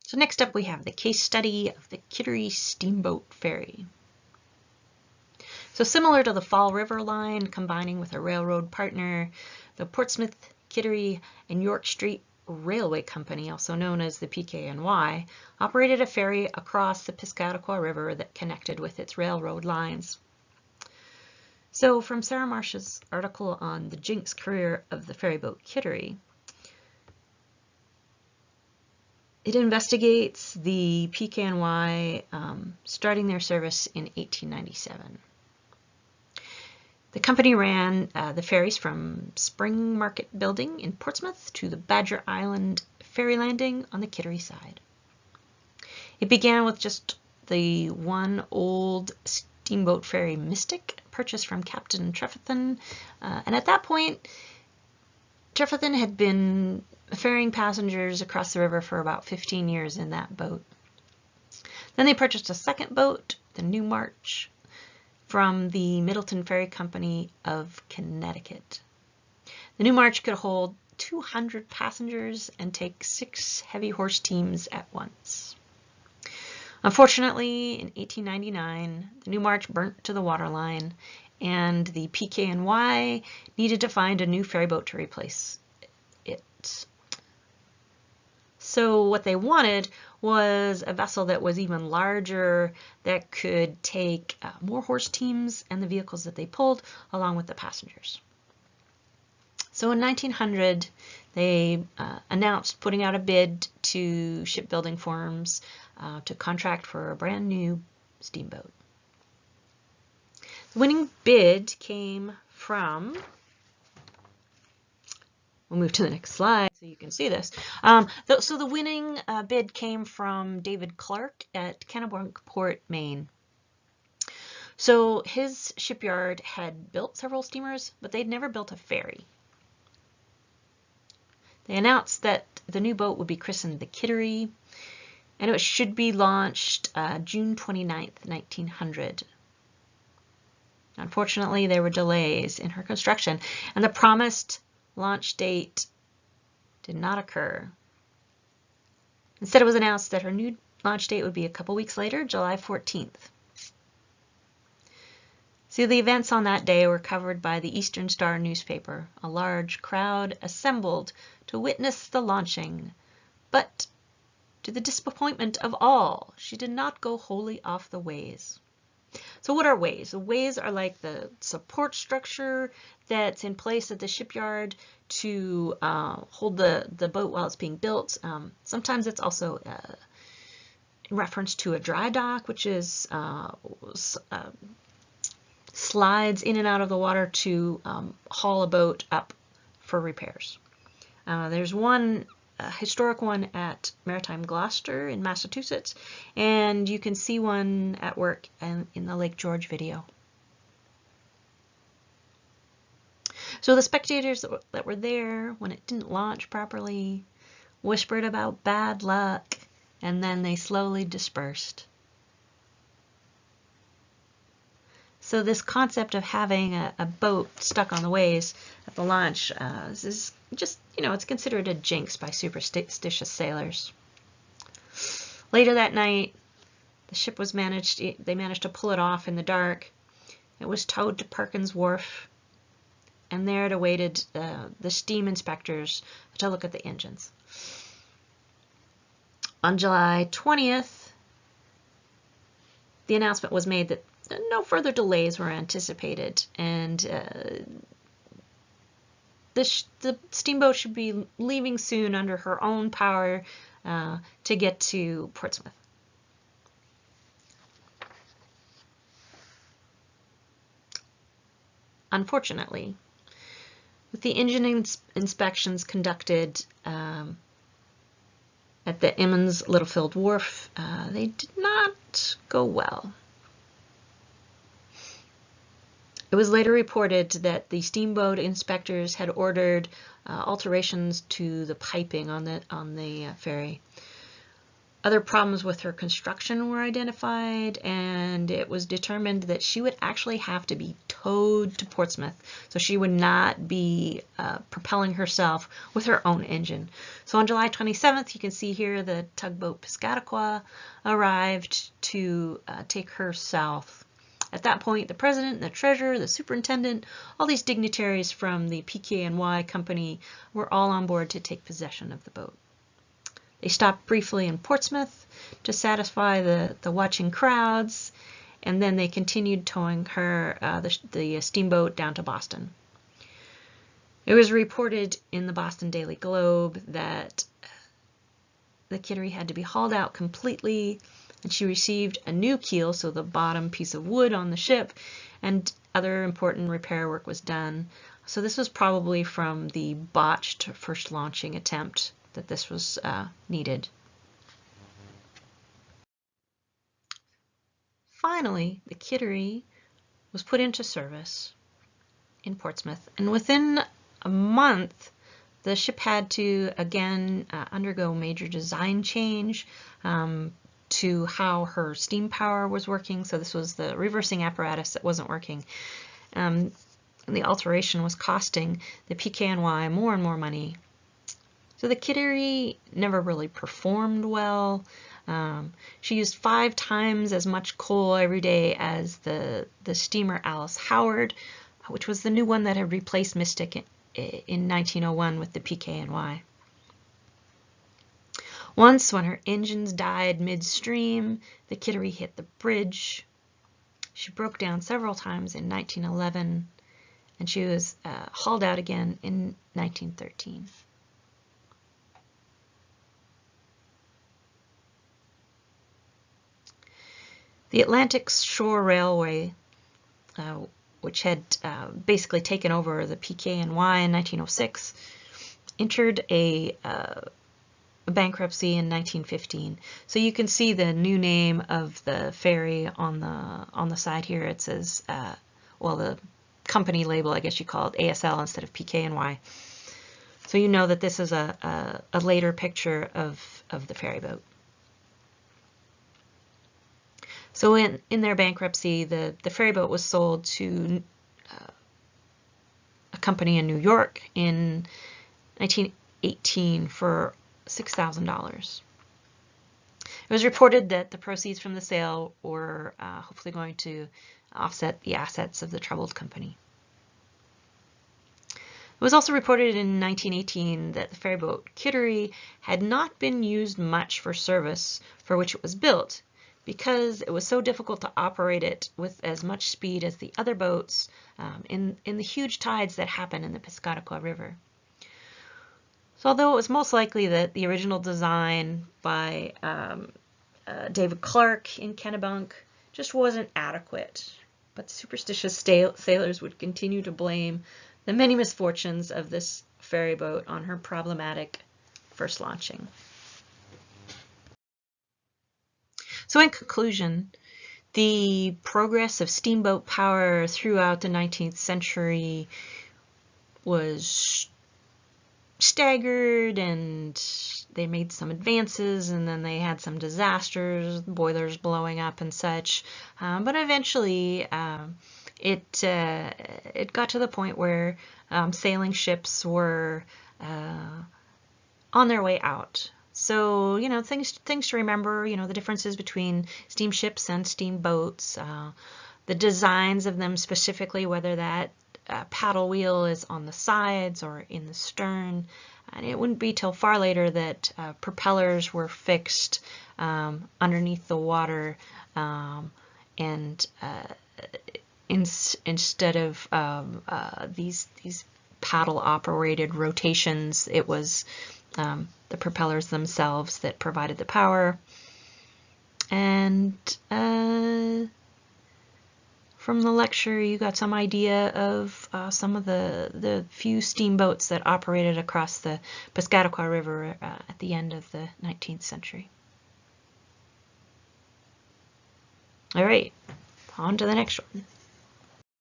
So next up we have the case study of the Kittery steamboat ferry. So similar to the Fall River line, combining with a railroad partner, the Portsmouth, Kittery, and York Street Railway Company, also known as the PKNY, operated a ferry across the Piscataqua River that connected with its railroad lines. So from Sarah Marsh's article on the Jinx career of the ferryboat Kittery, it investigates the PKNY starting their service in 1897. The company ran the ferries from Spring Market Building in Portsmouth to the Badger Island ferry landing on the Kittery side. It began with just the one old steamboat ferry Mystic, purchased from Captain Trefethen, and at that point, Trefethen had been ferrying passengers across the river for about 15 years in that boat. Then they purchased a second boat, the New March, from the Middleton Ferry Company of Connecticut. The New March could hold 200 passengers and take 6 heavy horse teams at once. Unfortunately, in 1899, the New March burnt to the waterline, and the PKNY needed to find a new ferryboat to replace it. So what they wanted was a vessel that was even larger, that could take more horse teams and the vehicles that they pulled, along with the passengers. So in 1900, they announced putting out a bid to shipbuilding firms to contract for a brand new steamboat. The winning bid came from, we'll move to the next slide so you can see this. So the winning bid came from David Clark at Kennebunkport, Maine. So his shipyard had built several steamers, but they'd never built a ferry. They announced that the new boat would be christened the Kittery, and it should be launched June 29th, 1900. Unfortunately, there were delays in her construction, and the promised launch date did not occur. Instead, it was announced that her new launch date would be a couple weeks later, July 14th. So the events on that day were covered by the Eastern Star newspaper. A large crowd assembled to witness the launching, but to the disappointment of all, she did not go wholly off the ways. So what are ways? The ways are like the support structure that's in place at the shipyard to hold the boat while it's being built. Sometimes it's also in reference to a dry dock, which is slides in and out of the water to haul a boat up for repairs. There's one historic one at Maritime Gloucester in Massachusetts, and you can see one at work in the Lake George video. So the spectators that were there when it didn't launch properly whispered about bad luck, and then they slowly dispersed. So this concept of having a boat stuck on the ways at the launch is just, it's considered a jinx by superstitious sailors. Later that night, the ship was they managed to pull it off in the dark. It was towed to Perkins Wharf, and there it awaited the steam inspectors to look at the engines. On July 20th, the announcement was made that no further delays were anticipated, and the steamboat should be leaving soon under her own power to get to Portsmouth. Unfortunately, with the engine inspections conducted at the Emmons Littlefield Wharf, they did not go well. It was later reported that the steamboat inspectors had ordered alterations to the piping on the ferry. Other problems with her construction were identified, and it was determined that she would actually have to be towed to Portsmouth, so she would not be propelling herself with her own engine. So on July 27th, you can see here the tugboat Piscataqua arrived to take her south. At that point, the president, the treasurer, the superintendent, all these dignitaries from the PKNY company were all on board to take possession of the boat. They stopped briefly in Portsmouth to satisfy the watching crowds, and then they continued towing her, the steamboat, down to Boston. It was reported in the Boston Daily Globe that the Kittery had to be hauled out completely, and she received a new keel, so the bottom piece of wood on the ship, and other important repair work was done. So this was probably from the botched first launching attempt that this was needed. Finally, the Kittery was put into service in Portsmouth, and within a month, the ship had to again undergo major design change to how her steam power was working. So this was the reversing apparatus that wasn't working. And the alteration was costing the PKNY more and more money. So the Kittery never really performed well. She used 5 times as much coal every day as the steamer Alice Howard, which was the new one that had replaced Mystic in 1901 with the PKNY. Once, when her engines died midstream, the Kittery hit the bridge. She broke down several times in 1911, and she was hauled out again in 1913. The Atlantic Shore Railway, which had basically taken over the PKNY in 1906, entered a bankruptcy in 1915. So you can see the new name of the ferry on the side here. It says, well, the company label, I guess you call it ASL instead of PKNY. So you know that this is a later picture of the ferry boat. So in their bankruptcy, the ferry boat was sold to a company in New York in 1918 for $6,000. It was reported that the proceeds from the sale were hopefully going to offset the assets of the troubled company. It was also reported in 1918 that the ferry boat Kittery had not been used much for service for which it was built, because it was so difficult to operate it with as much speed as the other boats in the huge tides that happen in the Piscataqua River. So although it was most likely that the original design by David Clark in Kennebunk just wasn't adequate, but superstitious sailors would continue to blame the many misfortunes of this ferry boat on her problematic first launching. So in conclusion, the progress of steamboat power throughout the 19th century was staggered, and they made some advances, and then they had some disasters, boilers blowing up and such. But eventually, it got to the point where sailing ships were on their way out. So, you know, things to remember, you know, the differences between steamships and steamboats, the designs of them specifically, whether that paddle wheel is on the sides or in the stern. And it wouldn't be till far later that propellers were fixed underneath the water, and instead of these paddle-operated rotations, it was the propellers themselves that provided the power. And from the lecture, you got some idea of some of the few steamboats that operated across the Piscataqua River at the end of the 19th century. All right, on to the next one.